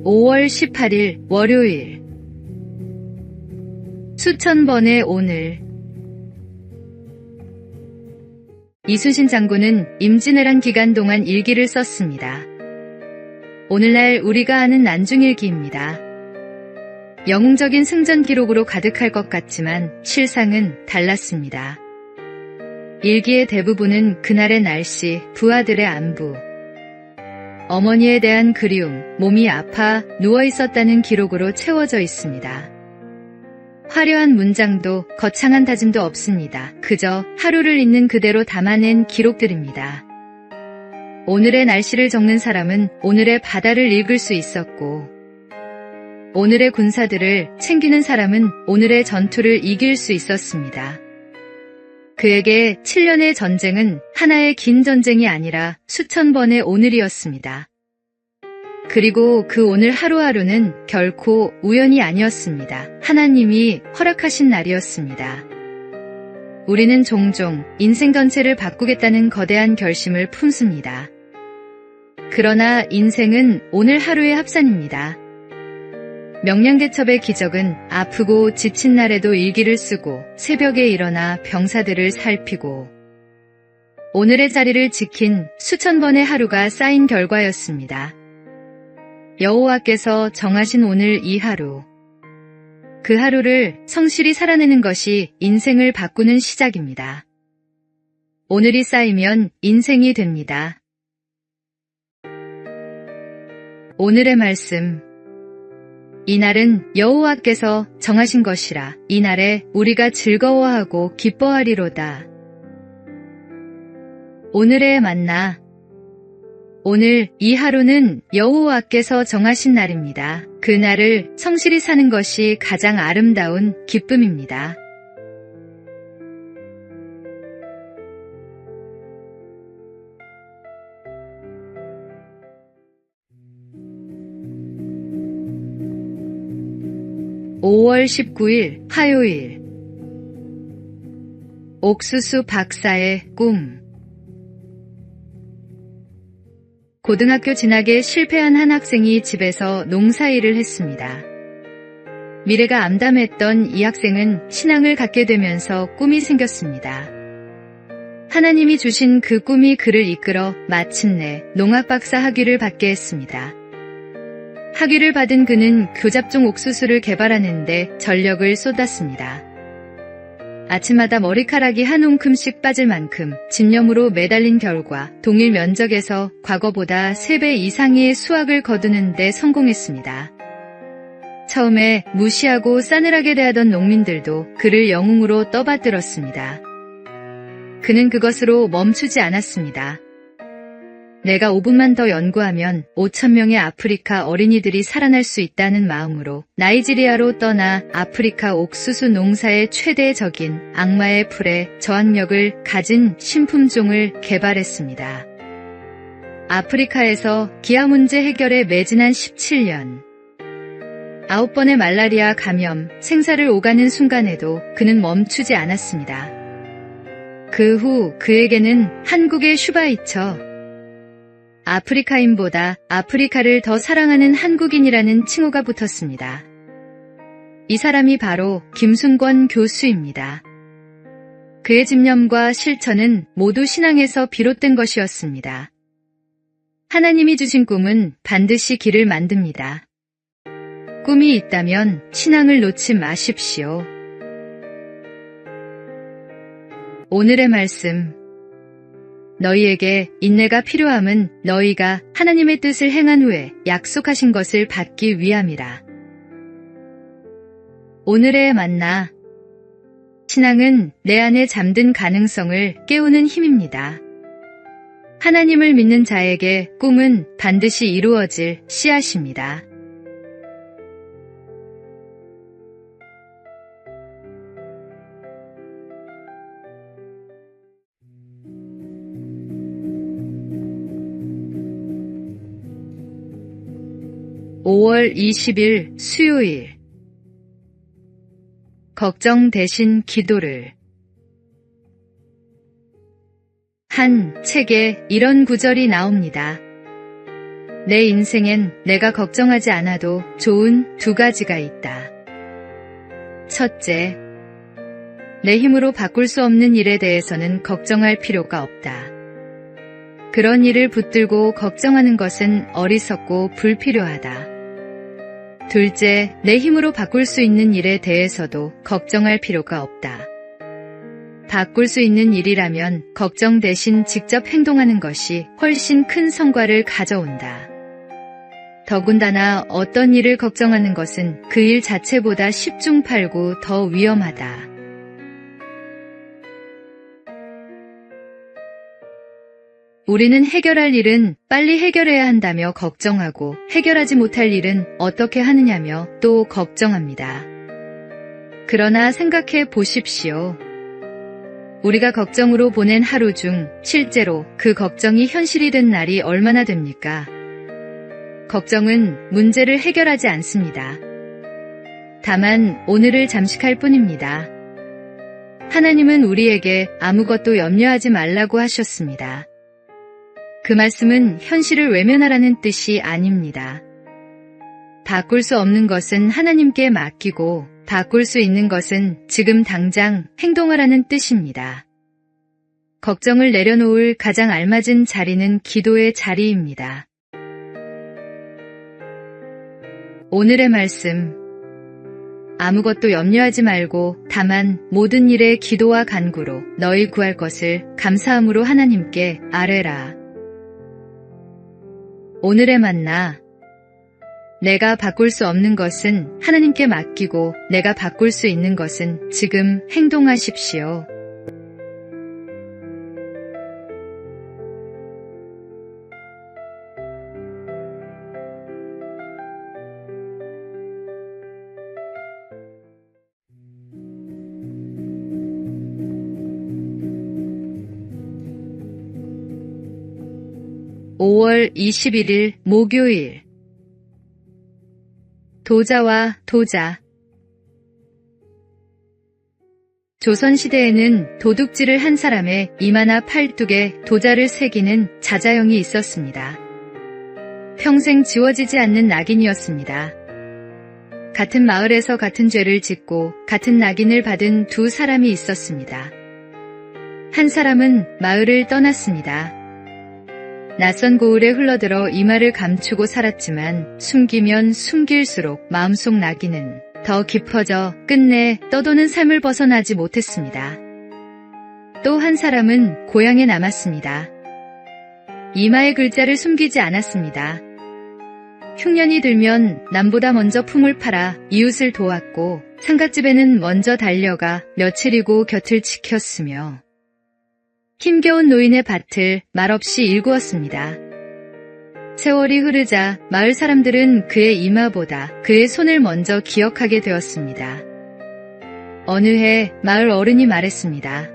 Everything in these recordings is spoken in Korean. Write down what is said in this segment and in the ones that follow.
5월 18일 월요일. 수천 번의 오늘. 이순신 장군은 임진왜란 기간 동안 일기를 썼습니다. 오늘날 우리가 아는 난중일기입니다. 영웅적인 승전 기록으로 가득할 것 같지만 실상은 달랐습니다. 일기의 대부분은 그날의 날씨, 부하들의 안부, 어머니에 대한 그리움, 몸이 아파 누워있었다는 기록으로 채워져 있습니다. 화려한 문장도 거창한 다짐도 없습니다. 그저 하루를 있는 그대로 담아낸 기록들입니다. 오늘의 날씨를 적는 사람은 오늘의 바다를 읽을 수 있었고, 오늘의 군사들을 챙기는 사람은 오늘의 전투를 이길 수 있었습니다. 그에게 7년의 전쟁은 하나의 긴 전쟁이 아니라 수천 번의 오늘이었습니다. 그리고 그 오늘 하루하루는 결코 우연이 아니었습니다. 하나님이 허락하신 날이었습니다. 우리는 종종 인생 전체를 바꾸겠다는 거대한 결심을 품습니다. 그러나 인생은 오늘 하루의 합산입니다. 명량대첩의 기적은 아프고 지친 날에도 일기를 쓰고 새벽에 일어나 병사들을 살피고 오늘의 자리를 지킨 수천 번의 하루가 쌓인 결과였습니다. 여호와께서 정하신 오늘 이 하루, 그 하루를 성실히 살아내는 것이 인생을 바꾸는 시작입니다. 오늘이 쌓이면 인생이 됩니다. 오늘의 말씀. 이날은 여호와께서 정하신 것이라. 이날에 우리가 즐거워하고 기뻐하리로다. 오늘의 만나. 오늘 이 하루는 여호와께서 정하신 날입니다. 그 날을 성실히 사는 것이 가장 아름다운 기쁨입니다. (5월 19일) 화요일. 옥수수 박사의 꿈. 고등학교 진학에 실패한 한 학생이 집에서 농사일을 했습니다. 미래가 암담했던 이 학생은 신앙을 갖게 되면서 꿈이 생겼습니다. 하나님이 주신 그 꿈이 그를 이끌어 마침내 농학박사 학위를 받게 했습니다. 학위를 받은 그는 교잡종 옥수수를 개발하는 데 전력을 쏟았습니다. 아침마다 머리카락이 한 움큼씩 빠질 만큼 집념으로 매달린 결과 동일 면적에서 과거보다 3배 이상의 수확을 거두는 데 성공했습니다. 처음에 무시하고 싸늘하게 대하던 농민들도 그를 영웅으로 떠받들었습니다. 그는 그것으로 멈추지 않았습니다. 내가 5분만 더 연구하면 5,000명의 아프리카 어린이들이 살아날 수 있다는 마음으로 나이지리아로 떠나 아프리카 옥수수 농사의 최대 적인 악마의 풀에 저항력을 가진 신품종을 개발했습니다. 아프리카에서 기아 문제 해결에 매진한 17년. 9번의 말라리아 감염, 생사를 오가는 순간에도 그는 멈추지 않았습니다. 그 후 그에게는 한국의 슈바이처, 아프리카인보다 아프리카를 더 사랑하는 한국인이라는 칭호가 붙었습니다. 이 사람이 바로 김순권 교수입니다. 그의 집념과 실천은 모두 신앙에서 비롯된 것이었습니다. 하나님이 주신 꿈은 반드시 길을 만듭니다. 꿈이 있다면 신앙을 놓지 마십시오. 오늘의 말씀. 너희에게 인내가 필요함은 너희가 하나님의 뜻을 행한 후에 약속하신 것을 받기 위함이라. 오늘의 만나. 신앙은 내 안에 잠든 가능성을 깨우는 힘입니다. 하나님을 믿는 자에게 꿈은 반드시 이루어질 씨앗입니다. (5월 20일) 수요일. 걱정 대신 기도를. 한 책에 이런 구절이 나옵니다. 내 인생엔 내가 걱정하지 않아도 좋은 두 가지가 있다. 첫째, 내 힘으로 바꿀 수 없는 일에 대해서는 걱정할 필요가 없다. 그런 일을 붙들고 걱정하는 것은 어리석고 불필요하다. 둘째, 내 힘으로 바꿀 수 있는 일에 대해서도 걱정할 필요가 없다. 바꿀 수 있는 일이라면 걱정 대신 직접 행동하는 것이 훨씬 큰 성과를 가져온다. 더군다나 어떤 일을 걱정하는 것은 그 일 자체보다 십중팔구 더 위험하다. 우리는 해결할 일은 빨리 해결해야 한다며 걱정하고 해결하지 못할 일은 어떻게 하느냐며 또 걱정합니다. 그러나 생각해 보십시오. 우리가 걱정으로 보낸 하루 중 실제로 그 걱정이 현실이 된 날이 얼마나 됩니까? 걱정은 문제를 해결하지 않습니다. 다만 오늘을 잠식할 뿐입니다. 하나님은 우리에게 아무것도 염려하지 말라고 하셨습니다. 그 말씀은 현실을 외면하라는 뜻이 아닙니다. 바꿀 수 없는 것은 하나님께 맡기고 바꿀 수 있는 것은 지금 당장 행동하라는 뜻입니다. 걱정을 내려놓을 가장 알맞은 자리는 기도의 자리입니다. 오늘의 말씀. 아무것도 염려하지 말고 다만 모든 일에 기도와 간구로 너희 구할 것을 감사함으로 하나님께 아뢰라. 오늘의 만나. 내가 바꿀 수 없는 것은 하나님께 맡기고 내가 바꿀 수 있는 것은 지금 행동하십시오. (5월 21일) 목요일. 도자와 도자. 조선시대에는 도둑질을 한 사람의 이마나 팔뚝에 도자를 새기는 자자형이 있었습니다. 평생 지워지지 않는 낙인이었습니다. 같은 마을에서 같은 죄를 짓고 같은 낙인을 받은 두 사람이 있었습니다. 한 사람은 마을을 떠났습니다. 낯선 고을에 흘러들어 이마를 감추고 살았지만 숨기면 숨길수록 마음속 낙인은 더 깊어져 끝내 떠도는 삶을 벗어나지 못했습니다. 또 한 사람은 고향에 남았습니다. 이마의 글자를 숨기지 않았습니다. 흉년이 들면 남보다 먼저 품을 팔아 이웃을 도왔고 상갓집에는 먼저 달려가 며칠이고 곁을 지켰으며 힘겨운 노인의 밭을 말없이 일구었습니다. 세월이 흐르자 마을 사람들은 그의 이마보다 그의 손을 먼저 기억하게 되었습니다. 어느 해 마을 어른이 말했습니다.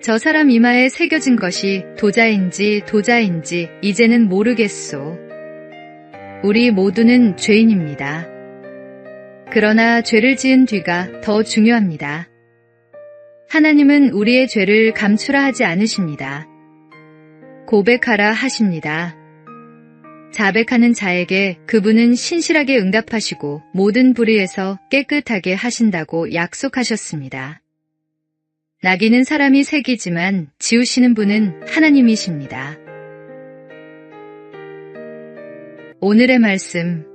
저 사람 이마에 새겨진 것이 도자인지 도자인지 이제는 모르겠소. 우리 모두는 죄인입니다. 그러나 죄를 지은 뒤가 더 중요합니다. 하나님은 우리의 죄를 감추라 하지 않으십니다. 고백하라 하십니다. 자백하는 자에게 그분은 신실하게 응답하시고 모든 불의에서 깨끗하게 하신다고 약속하셨습니다. 낙인은 사람이 새기지만 지우시는 분은 하나님이십니다. 오늘의 말씀.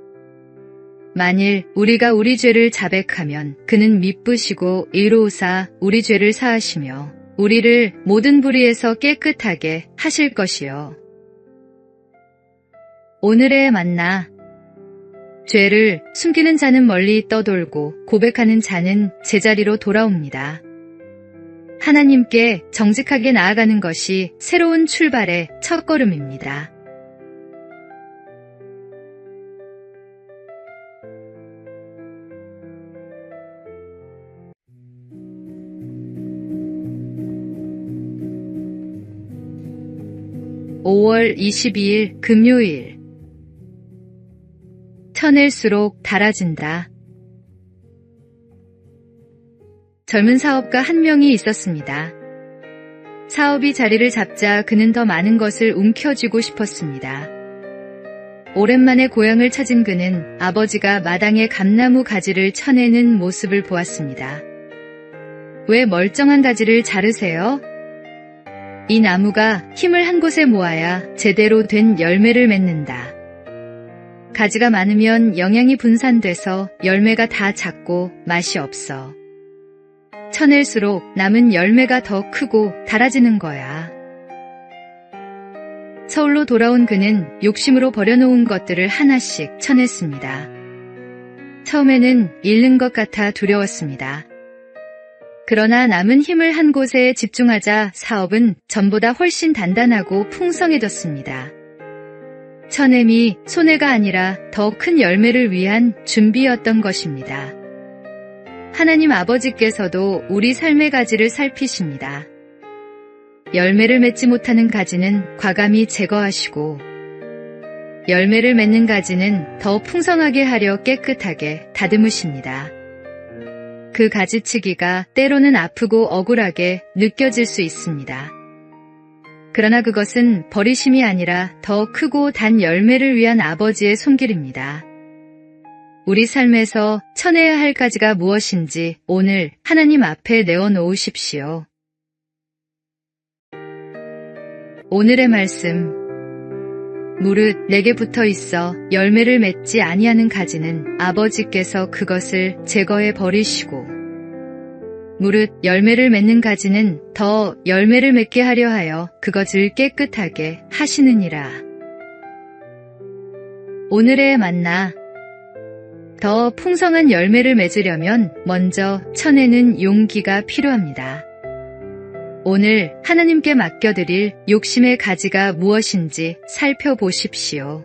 만일 우리가 우리 죄를 자백하면 그는 미쁘시고 의로우사 우리 죄를 사하시며 우리를 모든 불의에서 깨끗하게 하실 것이요. 오늘의 만나. 죄를 숨기는 자는 멀리 떠돌고 고백하는 자는 제자리로 돌아옵니다. 하나님께 정직하게 나아가는 것이 새로운 출발의 첫걸음입니다. (5월 22일) 금요일. 쳐낼수록 달아진다. 젊은 사업가 한 명이 있었습니다. 사업이 자리를 잡자 그는 더 많은 것을 움켜쥐고 싶었습니다. 오랜만에 고향을 찾은 그는 아버지가 마당에 감나무 가지를 쳐내는 모습을 보았습니다. 왜 멀쩡한 가지를 자르세요? 이 나무가 힘을 한 곳에 모아야 제대로 된 열매를 맺는다. 가지가 많으면 영양이 분산돼서 열매가 다 작고 맛이 없어. 쳐낼수록 남은 열매가 더 크고 달아지는 거야. 서울로 돌아온 그는 욕심으로 버려놓은 것들을 하나씩 쳐냈습니다. 처음에는 잃는 것 같아 두려웠습니다. 그러나 남은 힘을 한 곳에 집중하자 사업은 전보다 훨씬 단단하고 풍성해졌습니다. 쳐냄이 손해가 아니라 더 큰 열매를 위한 준비였던 것입니다. 하나님 아버지께서도 우리 삶의 가지를 살피십니다. 열매를 맺지 못하는 가지는 과감히 제거하시고 열매를 맺는 가지는 더 풍성하게 하려 깨끗하게 다듬으십니다. 그 가지치기가 때로는 아프고 억울하게 느껴질 수 있습니다. 그러나 그것은 버리심이 아니라 더 크고 단 열매를 위한 아버지의 손길입니다. 우리 삶에서 쳐내야 할 가지가 무엇인지 오늘 하나님 앞에 내어놓으십시오. 오늘의 말씀. 무릇 내게 붙어 있어 열매를 맺지 아니하는 가지는 아버지께서 그것을 제거해 버리시고 무릇 열매를 맺는 가지는 더 열매를 맺게 하려 하여 그것을 깨끗하게 하시느니라. 오늘의 만나. 더 풍성한 열매를 맺으려면 먼저 쳐내는 용기가 필요합니다. 오늘 하나님께 맡겨드릴 욕심의 가지가 무엇인지 살펴보십시오.